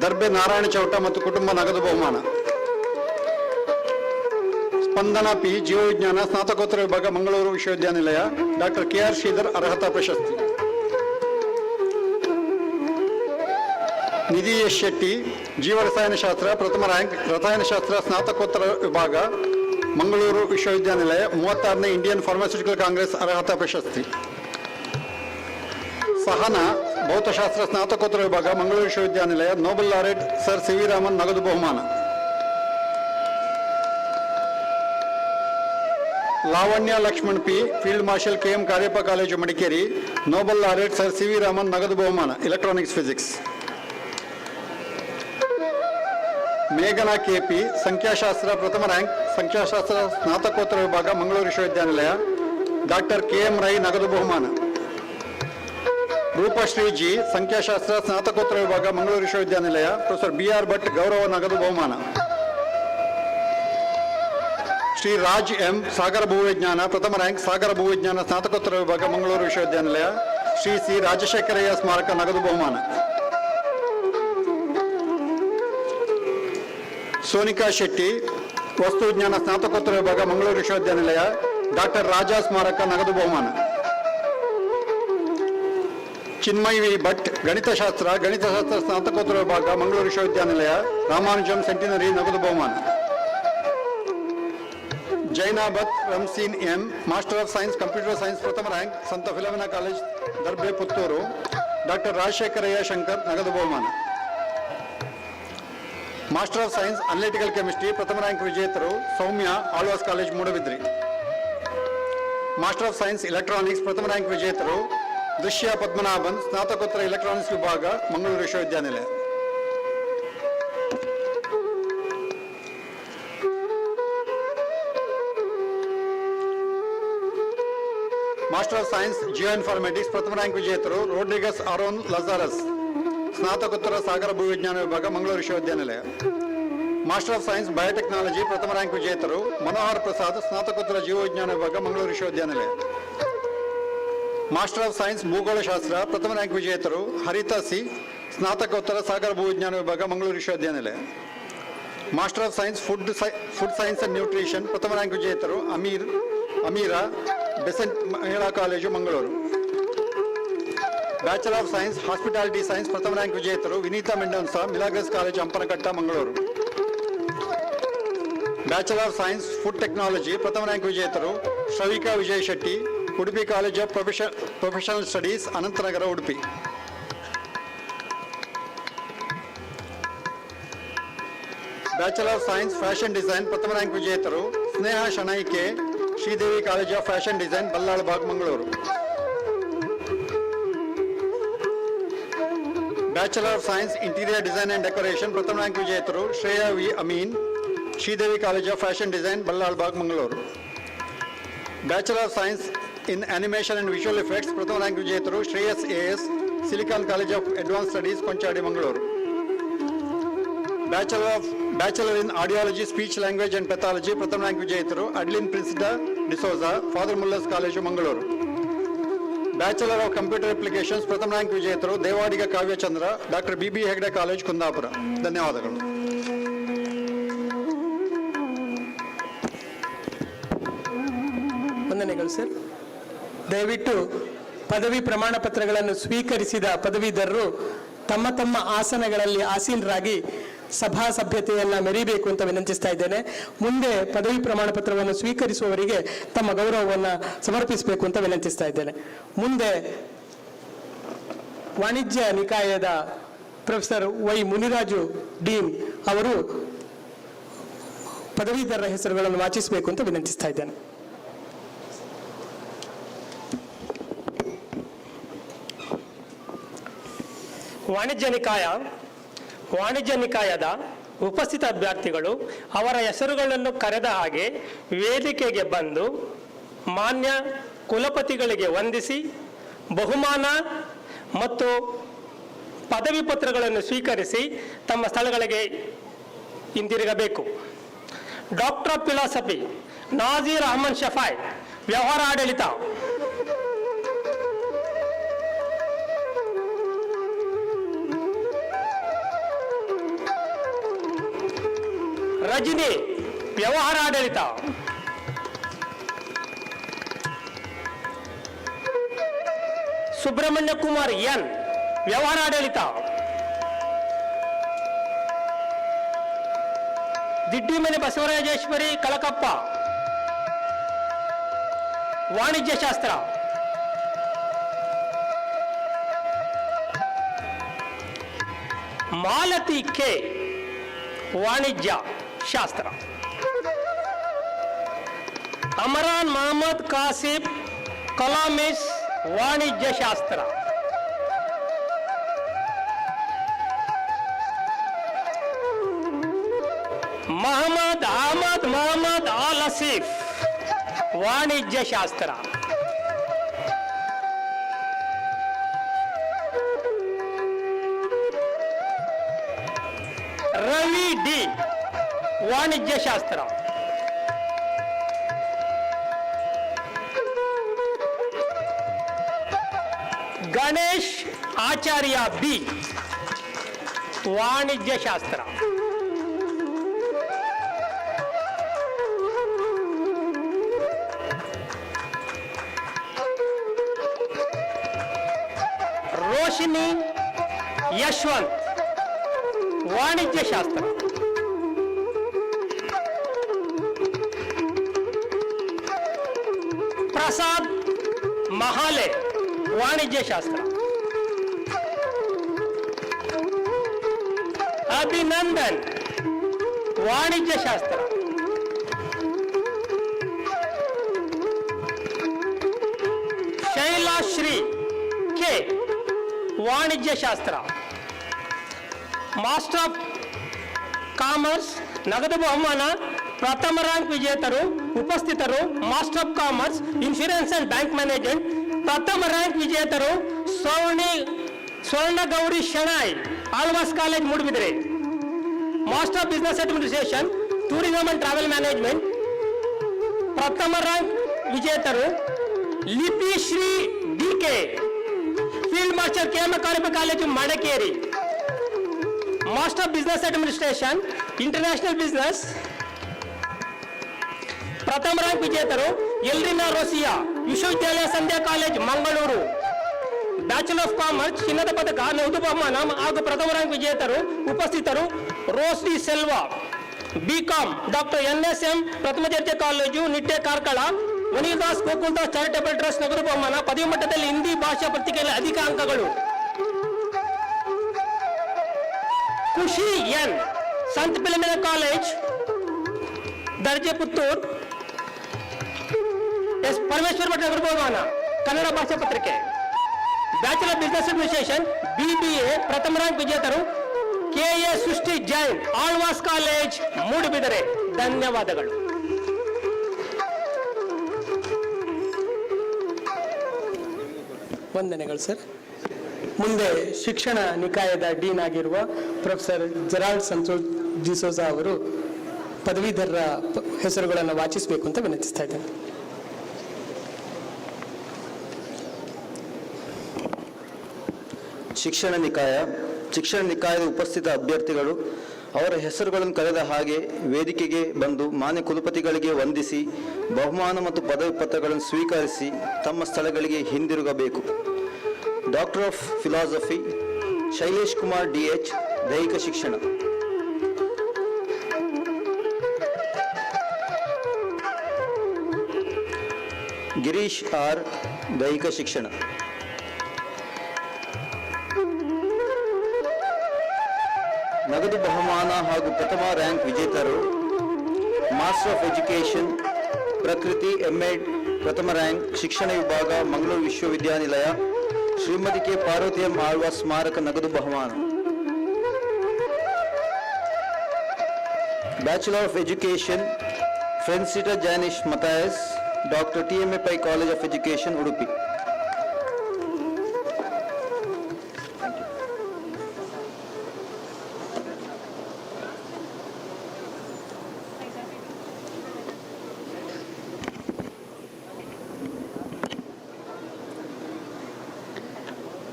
ದರ್ಬೆ ನಾರಾಯಣ ಚೌಟ ಮತ್ತು ಕುಟುಂಬ ನಗದು ಬಹುಮಾನ. ಸ್ಪಂದನ ಪಿ ಜೀವವಿಜ್ಞಾನ ಸ್ನಾತಕೋತ್ತರ ವಿಭಾಗ, ಮಂಗಳೂರು ವಿಶ್ವವಿದ್ಯಾನಿಲಯ. ಡಾಕ್ಟರ್ KR ಶ್ರೀಧರ್ ಅರ್ಹತಾ ಪ್ರಶಸ್ತಿ. ನಿಧಿ ಎಸ್ ಶೆಟ್ಟಿ ಜೀವರಸಾಯನಶಾಸ್ತ್ರ ಪ್ರಥಮ ರ್ಯಾಂಕ್, ರಸಾಯನಶಾಸ್ತ್ರ ಸ್ನಾತಕೋತ್ತರ ವಿಭಾಗ, ಮಂಗಳೂರು ವಿಶ್ವವಿದ್ಯಾನಿಲಯ. 36ನೇ ಇಂಡಿಯನ್ ಫಾರ್ಮಾಸ್ಯೂಟಿಕಲ್ ಕಾಂಗ್ರೆಸ್ ಅರ್ಹತಾ ಪ್ರಶಸ್ತಿ. ಸಹನಾ ಭೌತಶಾಸ್ತ್ರ ಸ್ನಾತಕೋತ್ತರ ವಿಭಾಗ, ಮಂಗಳೂರು ವಿಶ್ವವಿದ್ಯಾನಿಲಯ. Nobel laureate sir C V Raman ನಗದು ಬಹುಮಾನ. Lavanya Lakshman P field marshal KM Kariappa college Madikeri. Nobel laureate sir C V Raman ನಗದು ಬಹುಮಾನ ಎಲೆಕ್ಟ್ರಾನಿಕ್ಸ್ ಫಿಸಿಕ್ಸ್. ಮೇಘನಾ KP ಸಂಖ್ಯಾಶಾಸ್ತ್ರ ಪ್ರಥಮ ರ್ಯಾಂಕ್, ಸಂಖ್ಯಾಶಾಸ್ತ್ರ ಸ್ನಾತಕೋತ್ತರ ವಿಭಾಗ, ಮಂಗಳೂರು ವಿಶ್ವವಿದ್ಯಾನಿಲಯ. ಡಾಕ್ಟರ್ KM ರೈ ನಗದು ಬಹುಮಾನ. ರೂಪಶ್ರೀ ಜಿ ಸಂಖ್ಯಾಶಾಸ್ತ್ರ ಸ್ನಾತಕೋತ್ತರ ವಿಭಾಗ, ಮಂಗಳೂರು ವಿಶ್ವವಿದ್ಯಾನಿಲಯ. ಪ್ರೊಫೆಸರ್ BR ಭಟ್ ಗೌರವ ನಗದು ಬಹುಮಾನ. ಶ್ರೀ ರಾಜ್ M ಸಾಗರ ಭೂವಿಜ್ಞಾನ ಪ್ರಥಮ ರ್ಯಾಂಕ್, ಸಾಗರ ಭೂವಿಜ್ಞಾನ ಸ್ನಾತಕೋತ್ತರ ವಿಭಾಗ, ಮಂಗಳೂರು ವಿಶ್ವವಿದ್ಯಾನಿಲಯ. ಶ್ರೀ C ರಾಜಶೇಖರಯ್ಯ ಸ್ಮಾರಕ ನಗದು ಬಹುಮಾನ. ಸೋನಿಕಾ ಶೆಟ್ಟಿ ವಸ್ತು ವಿಜ್ಞಾನ ಸ್ನಾತಕೋತ್ತರ ವಿಭಾಗ, ಮಂಗಳೂರು ವಿಶ್ವವಿದ್ಯಾನಿಲಯ. ಡಾಕ್ಟರ್ ರಾಜಾ ಸ್ಮಾರಕ ನಗದು ಬಹುಮಾನ. ಚಿನ್ಮಯ್ ವಿ ಭಟ್ ಗಣಿತಶಾಸ್ತ್ರ ಸ್ನಾತಕೋತ್ತರ ವಿಭಾಗ, ಮಂಗಳೂರು ವಿಶ್ವವಿದ್ಯಾನಿಲಯ. ರಾಮಾನುಜಂ ಸೆಂಟಿನರಿ ನಗದು ಬಹುಮಾನ. Zainabath Ramseen M master of science computer science ಪ್ರಥಮ ರ್ಯಾಂಕ್, ಸಂತ Philomena college Darbe Puttur. Doctor Rajashekharaiah Shankar ನಗದು ಬಹುಮಾನ. Master of science analytical chemistry ಪ್ರಥಮ ರ್ಯಾಂಕ್ ವಿಜೇತರು Soumya Alva's college Moodbidri. Master of science electronics ಪ್ರಥಮ ರ್ಯಾಂಕ್ ವಿಜೇತರು ದೃಶ್ಯ ಪದ್ಮನಾಭನ್ ಸ್ನಾತಕೋತ್ತರ ಎಲೆಕ್ಟ್ರಾನಿಕ್ಸ್ ವಿಭಾಗ, ಮಂಗಳೂರು ವಿಶ್ವವಿದ್ಯಾನಿಲಯ. Master of science geo informatics ಪ್ರಥಮ ರ್ಯಾಂಕ್ ವಿಜೇತರು ರೋಡ್ರಿಗಸ್ ಆರೋನ್ ಲಜಾರಸ್ ಸ್ನಾತಕೋತ್ತರ ಸಾಗರ ಭೂವಿಜ್ಞಾನ ವಿಭಾಗ, ಮಂಗಳೂರು ವಿಶ್ವವಿದ್ಯಾನಿಲಯ. ಮಾಸ್ಟರ್ ಆಫ್ ಸೈನ್ಸ್ ಬಯೋಟೆಕ್ನಾಲಜಿ ಪ್ರಥಮ ರ್ಯಾಂಕ್ ವಿಜೇತರು ಮನೋಹರ್ ಪ್ರಸಾದ್ ಸ್ನಾತಕೋತ್ತರ ಜೀವವಿಜ್ಞಾನ ವಿಭಾಗ, ಮಂಗಳೂರು ವಿಶ್ವವಿದ್ಯಾನಿಲಯ. ಮಾಸ್ಟರ್ ಆಫ್ ಸೈನ್ಸ್ ಭೂಗೋಳಶಾಸ್ತ್ರ ಪ್ರಥಮ ರ್ಯಾಂಕ್ ವಿಜೇತರು ಹರಿತಾ ಸಿ ಸ್ನಾತಕೋತ್ತರ ಸಾಗರ ಭೂವಿಜ್ಞಾನ ವಿಭಾಗ, ಮಂಗಳೂರು ವಿಶ್ವವಿದ್ಯಾನಿಲಯ. Master of science food science and nutrition ಪ್ರಥಮ ರ್ಯಾಂಕ್ ವಿಜೇತರು ಅಮೀರಾ ಬೆಸೆಂಟ್ ಮಹಿಳಾ college, Mangaluru. Bachelor of science hospitality science ಪ್ರಥಮ ರ್ಯಾಂಕ್ ವಿಜೇತರು Vineetha Mendonsa Milagres college, Hampankatta, Mangaluru. Bachelor of science food technology ಪ್ರಥಮ ರ್ಯಾಂಕ್ ವಿಜೇತರು Shravika Vijay Shetty, Udupi college of professional studies, Ananthanagara, Udupi. Bachelor of science fashion design ಪ್ರಥಮ ರ್ಯಾಂಕ್ ವಿಜೇತರು Sneha Shenaike, Shridevi college of fashion design, Ballal Bagh, Mangaluru. Bachelor of science interior design and decoration ಪ್ರಥಮ ರ್ಯಾಂಕ್ ವಿಜೇತರು Shreya V Amin, Shridevi college of fashion design, Ballal Bagh, Mangaluru. Bachelor of science in animation and visual effects ಪ್ರಥಮ ರ್ಯಾಂಕ್ ವಿಜೇತರು Shreyas AS, silicon college of advance studies, Konchady, Mangaluru. Bachelor in audiology speech language and pathology ಪ್ರಥಮ ರ್ಯಾಂಕ್ ವಿಜೇತರು Adlin Princida D'Souza, father Muller's college, Mangaluru. Bachelor of computer applications ಪ್ರಥಮ ರ್ಯಾಂಕ್ ವಿಜೇತರು Devadiga Kavyachandra, doctor BB Hegde college, Kundapura. ಧನ್ಯವಾದಗಳು. ವಂದನೆಗಳು ಸರ್. ದಯವಿಟ್ಟು ಪದವಿ ಪ್ರಮಾಣ ಪತ್ರಗಳನ್ನು ಸ್ವೀಕರಿಸಿದ ಪದವೀಧರರು ತಮ್ಮ ತಮ್ಮ ಆಸನಗಳಲ್ಲಿ ಆಸೀನರಾಗಿ ಸಭಾ ಸಭ್ಯತೆಯನ್ನು ಮೆರೀಬೇಕು ಅಂತ ವಿನಂತಿಸ್ತಾ ಇದ್ದೇನೆ. ಮುಂದೆ ಪದವಿ ಪ್ರಮಾಣ ಪತ್ರವನ್ನು ಸ್ವೀಕರಿಸುವವರಿಗೆ ತಮ್ಮ ಗೌರವವನ್ನು ಸಮರ್ಪಿಸಬೇಕು ಅಂತ ವಿನಂತಿಸ್ತಾ ಇದ್ದೇನೆ. ಮುಂದೆ ವಾಣಿಜ್ಯ ನಿಕಾಯದ ಪ್ರೊಫೆಸರ್ ವೈ ಮುನಿರಾಜು ಡೀನ್ ಅವರು ಪದವೀಧರರ ಹೆಸರುಗಳನ್ನು ವಾಚಿಸಬೇಕು ಅಂತ ವಿನಂತಿಸ್ತಾ ಇದ್ದೇನೆ. ವಾಣಿಜ್ಯ ನಿಕಾಯದ ಉಪಸ್ಥಿತ ಅಭ್ಯರ್ಥಿಗಳು ಅವರ ಹೆಸರುಗಳನ್ನು ಕರೆದ ಹಾಗೆ ವೇದಿಕೆಗೆ ಬಂದು ಮಾನ್ಯ ಕುಲಪತಿಗಳಿಗೆ ವಂದಿಸಿ ಬಹುಮಾನ ಮತ್ತು ಪದವಿ ಪತ್ರಗಳನ್ನು ಸ್ವೀಕರಿಸಿ ತಮ್ಮ ಸ್ಥಳಗಳಿಗೆ ಹಿಂದಿರುಗಬೇಕು. Doctor of philosophy Nazeer Ahmed ಶಫಾಯ್, ವ್ಯವಹಾರ ಆಡಳಿತ. ರಜನಿ, ವ್ಯವಹಾರ ಆಡಳಿತ. ಸುಬ್ರಹ್ಮಣ್ಯ ಕುಮಾರ್ ಎನ್, ವ್ಯವಹಾರ ಆಡಳಿತ. ದಿಡ್ಡಿಮನೆ ಬಸವರಾಜೇಶ್ವರಿ ಕಳಕಪ್ಪ, ವಾಣಿಜ್ಯ ಶಾಸ್ತ್ರ. ಮಾಲತಿ ಕೆ, ವಾಣಿಜ್ಯ ಶಾಸ್ತ್ರ. ಅಮರಾನ್ ಮೊಹಮ್ಮದ್ ಕಾಸಿಫ್ ಕಲಾಮಿಸ್, ವಾಣಿಜ್ಯ ಶಾಸ್ತ್ರ. ಮೊಹಮ್ಮದ್ ಆಲ್ ಹಸೀಫ್, ವಾಣಿಜ್ಯ ಶಾಸ್ತ್ರ. ರವಿ ಡಿ, ವಾಣಿಜ್ಯ ಶಾಸ್ತ್ರ. ಗಣೇಶ್ ಆಚಾರ್ಯ ಬಿ, ವಾಣಿಜ್ಯ ಶಾಸ್ತ್ರ. ರೋಶಿನಿ ಯಶವಂತ್, ವಾಣಿಜ್ಯ ಶಾಸ್ತ್ರ. ಪ್ರಸಾದ್ ಮಹಾಲೆ, ವಾಣಿಜ್ಯ ಶಾಸ್ತ್ರ. ಅಭಿನಂದನ್, ವಾಣಿಜ್ಯ ಶಾಸ್ತ್ರ. ಶೈಲಾಶ್ರೀ ಕೆ, ವಾಣಿಜ್ಯ ಶಾಸ್ತ್ರ. ಮಾಸ್ಟರ್ ಆಫ್ ಕಾಮರ್ಸ್ ನಗದು ಬಹುಮಾನ ಪ್ರಥಮ ರ್ಯಾಂಕ್ ವಿಜೇತರು ಉಪಸ್ಥಿತರು. Master of commerce insurance and bank management ಪ್ರಥಮ ರ್ಯಾಂಕ್ ವಿಜೇತರು Swarna Gowri Shenoy, Alva's college Moodubidire. Master of business administration tourism and travel management ಪ್ರಥಮ ರ್ಯಾಂಕ್ ವಿಜೇತರು Lipi Shri D K, field marshal KM ಕಾರ್ಮಿಕ college Madikeri. Master of business administration international business ಪ್ರಥಮ ರ್ಯಾಂಕ್ ವಿಜೇತರು ಎಲ್ರಿನಾ ರೋಸಿಯಾ, ವಿಶ್ವವಿದ್ಯಾಲಯ Sandhya college Mangaluru. Bachelor of commerce ಚಿನ್ನದ ಪದಕ ನಗದು ಬಹುಮಾನ ಹಾಗೂ ಪ್ರಥಮ ರ್ಯಾಂಕ್ ವಿಜೇತರು ಉಪಸ್ಥಿತರು Rosdi Selva. BCom doctor NSM ಪ್ರಥಮ ದರ್ಜೆ college Nitte Karkala. Vanidas Gokuldas charitable trust ನಗದು ಬಹುಮಾನ. ಪದವಿ ಮಟ್ಟದಲ್ಲಿ ಹಿಂದಿ ಭಾಷಾ ಪತ್ರಿಕೆಯಲ್ಲಿ ಅಧಿಕ ಅಂಕಗಳು. ಖುಷಿ ಎನ್, ಸಂತ ಫಿಲಮಿನ ಕಾಲೇಜ್ ದರ್ಜೆ ಪುತ್ತೂರ್. ಎಸ್ ಪರಮೇಶ್ವರ್ ಭಟ್ ನಗದು ಬಹುಮಾನ, ಕನ್ನಡ ಭಾಷಾ ಪತ್ರಿಕೆ. ಬ್ಯಾಚುಲರ್ ಬಿಸಿನೆಸ್ ಅಡ್ಮಿನಿಸ್ಟ್ರೇಷನ್ BBA ಪ್ರಥಮ ರ್ಯಾಂಕ್ ವಿಜೇತರು KA ಸೃಷ್ಟಿ ಜೈನ್, ಆಳ್ವಾಸ್ ಕಾಲೇಜ್ ಮೂಡುಬಿದಿರೆ. ಧನ್ಯವಾದಗಳು. ವಂದನೆಗಳು ಸರ್. ಮುಂದೆ ಶಿಕ್ಷಣ ನಿಕಾಯದ ಡೀನ್ ಆಗಿರುವ ಪ್ರೊಫೆಸರ್ ಜೆರಾಲ್ಡ್ ಸಂತೋಷ್ ಡಿಸೋಜಾ ಅವರು ಪದವೀಧರರ ಹೆಸರುಗಳನ್ನು ವಾಚಿಸಬೇಕು ಅಂತ ವಿನಂತಿಸ್ತಾ ಇದ್ದೇನೆ. ಶಿಕ್ಷಣ ನಿಕಾಯದ ಉಪಸ್ಥಿತ ಅಭ್ಯರ್ಥಿಗಳು ಅವರ ಹೆಸರುಗಳನ್ನು ಕರೆದ ಹಾಗೆ ವೇದಿಕೆಗೆ ಬಂದು ಮಾನ್ಯ ಕುಲಪತಿಗಳಿಗೆ ವಂದಿಸಿ ಬಹುಮಾನ ಮತ್ತು ಪದವಿ ಪತ್ರಗಳನ್ನು ಸ್ವೀಕರಿಸಿ ತಮ್ಮ ಸ್ಥಳಗಳಿಗೆ ಹಿಂದಿರುಗಬೇಕು. Doctor of philosophy Shailesh Kumar DH, ದೈಹಿಕ ಶಿಕ್ಷಣ. ಗಿರೀಶ್ ಆರ್, ದೈಹಿಕ ಶಿಕ್ಷಣ. ನಗದು ಬಹುಮಾನ ಹಾಗೂ ಪ್ರಥಮ ರ್ಯಾಂಕ್ ವಿಜೇತರು master of education Prakruthi MEd ಪ್ರಥಮ ರ್ಯಾಂಕ್ ಶಿಕ್ಷಣ ವಿಭಾಗ ಮಂಗಳೂರು ವಿಶ್ವವಿದ್ಯಾನಿಲಯ ಶ್ರೀಮತಿ ಕೆ ಪಾರ್ವತಿ ಎಂ ಆಳ್ವ ಸ್ಮಾರಕ ನಗದು ಬಹುಮಾನ. Bachelor of education Francita Janish Mathias, doctor TMA Pai college of education Udupi.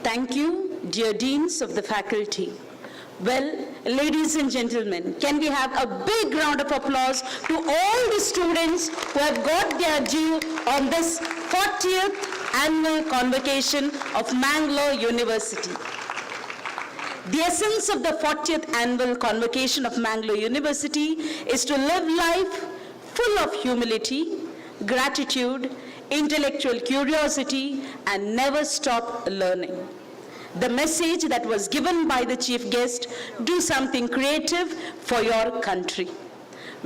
Thank you, dear deans of the faculty. Well, ladies and gentlemen, can we have a big round of applause to all the students who have got their due on this 40th annual convocation of Mangalore University. The essence of the 40th annual convocation of Mangalore University is to live life full of humility, gratitude, intellectual curiosity, and never stop learning. The message that was given by the chief guest, do something creative for your country.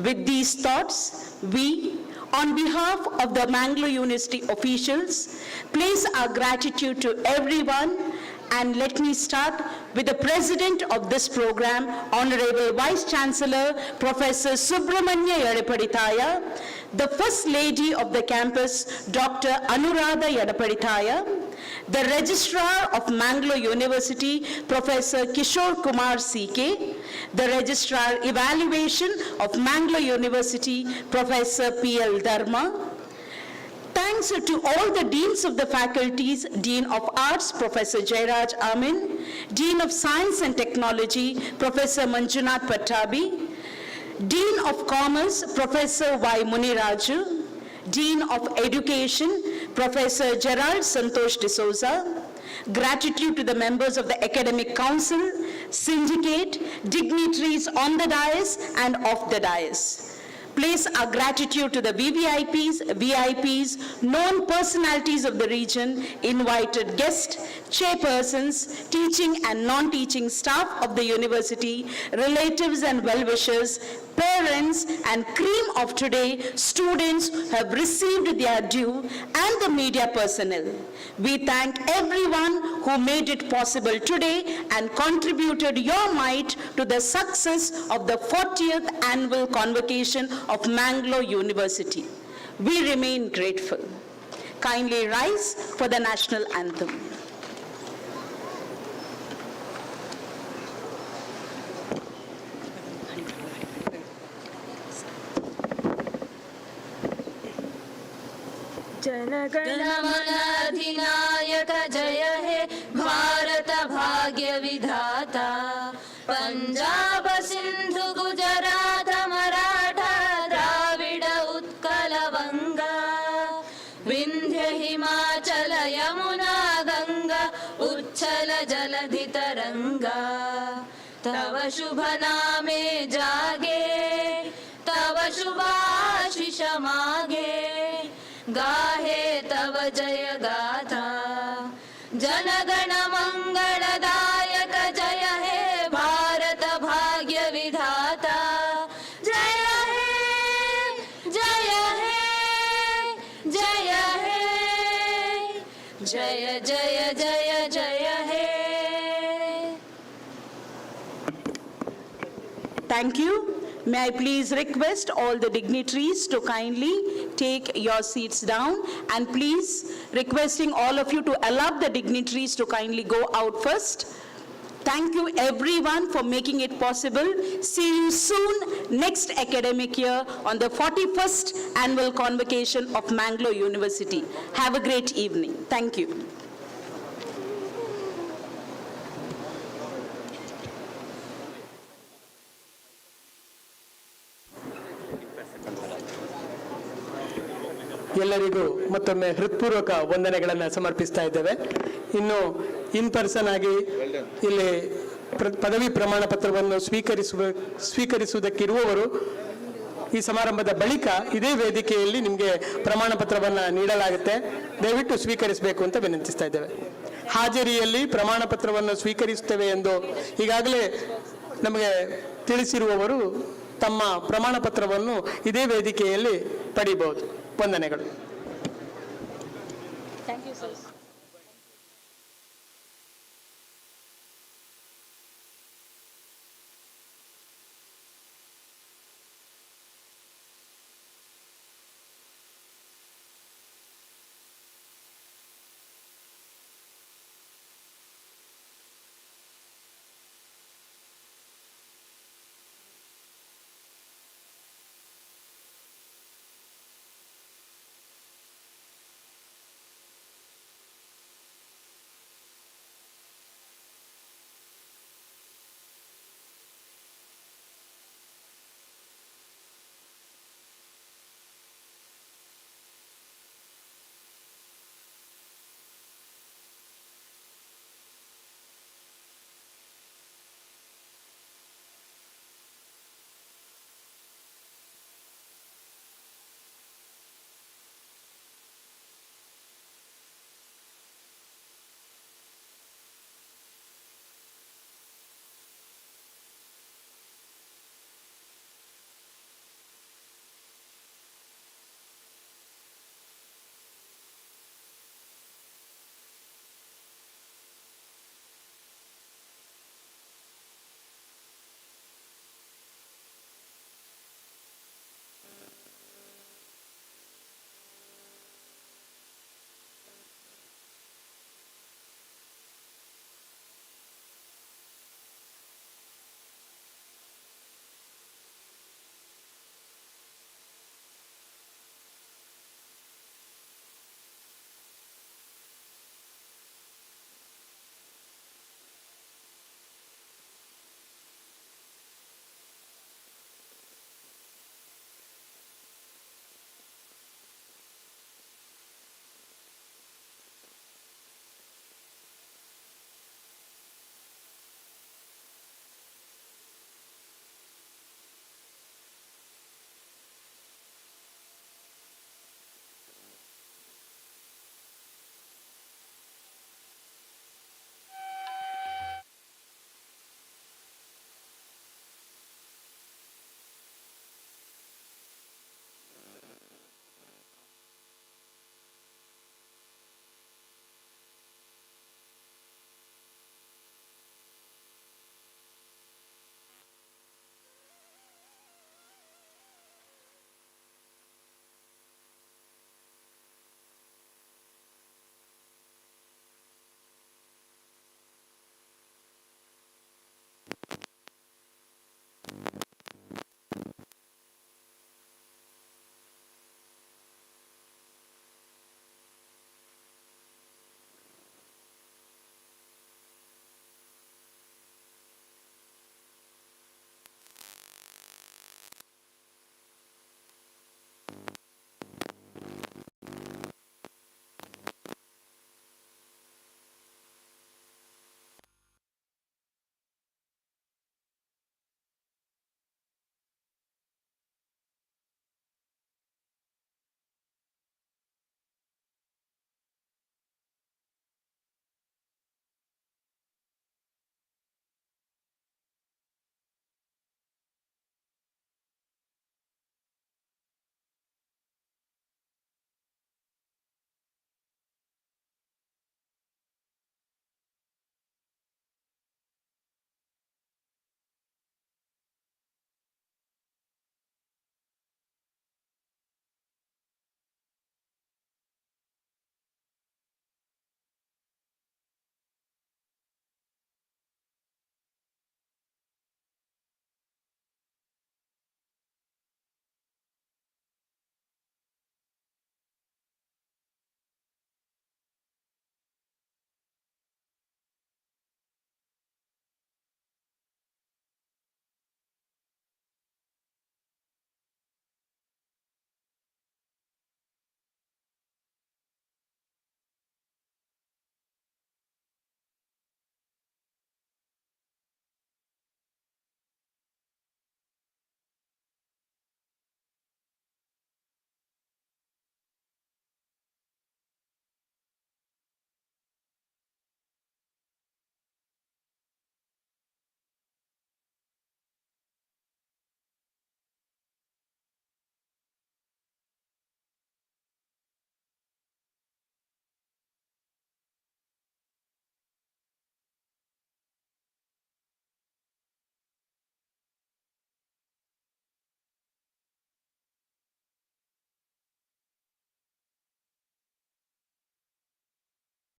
With these thoughts, we, on behalf of the Mangalore University officials, place our gratitude to everyone. And let me start with the president of this program, Honorable Vice Chancellor, Professor Subramanya Yadapadithaya, the First Lady of the campus, Dr. Anuradha Yadapadithaya, the Registrar of Mangalore University, Professor Kishore Kumar CK, the Registrar Evaluation of Mangalore University, Professor PL Dharma. Thanks to all the deans of the faculties, Dean of Arts, Professor Jairaj Amin, Dean of Science and Technology, Professor Manjunath Pattabi, Dean of Commerce, Professor Y. Muniraju, Dean of Education, Professor Gerald Santosh D'Souza. Gratitude to the members of the Academic Council, Syndicate, dignitaries on the dais and off the dais. Place our gratitude to the VVIPs, VIPs, known personalities of the region, invited guests, chairpersons, teaching and non-teaching staff of the university, relatives and well-wishers, parents, and cream of today, students who have received their due, and the media personnel. We thank everyone who made it possible today and contributed your might to the success of the 40th annual convocation of Mangalore University. We remain grateful. Kindly rise for the national anthem. जनगण मन अधिनायक जय हे भारत भाग्य विधाता पंजाब सिंधु गुजरात मराठा द्राविड उत्कल वंगा विंध्य हिमाचल यमुना गंगा उच्छल जलधि तरंगा तव शुभ नामे जागे तव शुभाशिष मागे गाहे तव जय गाथा जनगण मंगलदायक जय हे भारत भाग्य विधाता जय हे जय हे जय हे जय जय जय जय हे. Thank you. May I please request all the dignitaries to kindly take your seats down, and please requesting all of you to allow the dignitaries to kindly go out first. Thank you everyone for making it possible. See you soon next academic year on the 41st annual convocation of Mangalore University. Have a great evening. Thank you. ಎಲ್ಲರಿಗೂ ಮತ್ತೊಮ್ಮೆ ಹೃತ್ಪೂರ್ವಕ ವಂದನೆಗಳನ್ನು ಸಮರ್ಪಿಸ್ತಾ ಇದ್ದೇವೆ. ಇನ್ನು ಇನ್ ಪರ್ಸನ್ ಆಗಿ ಇಲ್ಲಿ ಪದವಿ ಪ್ರಮಾಣ ಪತ್ರವನ್ನು ಸ್ವೀಕರಿಸುವುದಕ್ಕಿರುವವರು ಈ ಸಮಾರಂಭದ ಬಳಿಕ ಇದೇ ವೇದಿಕೆಯಲ್ಲಿ ನಿಮಗೆ ಪ್ರಮಾಣ ಪತ್ರವನ್ನು ನೀಡಲಾಗುತ್ತೆ. ದಯವಿಟ್ಟು ಸ್ವೀಕರಿಸಬೇಕು ಅಂತ ವಿನಂತಿಸ್ತಾ ಇದ್ದೇವೆ. ಹಾಜರಿಯಲ್ಲಿ ಪ್ರಮಾಣ ಪತ್ರವನ್ನು ಸ್ವೀಕರಿಸುತ್ತೇವೆ ಎಂದು ಈಗಾಗಲೇ ನಮಗೆ ತಿಳಿಸಿರುವವರು ತಮ್ಮ ಪ್ರಮಾಣ ಪತ್ರವನ್ನು ಇದೇ ವೇದಿಕೆಯಲ್ಲಿ ಪಡೆಯಬಹುದು. ವಂದನೆಗಳು. Thank you, sir.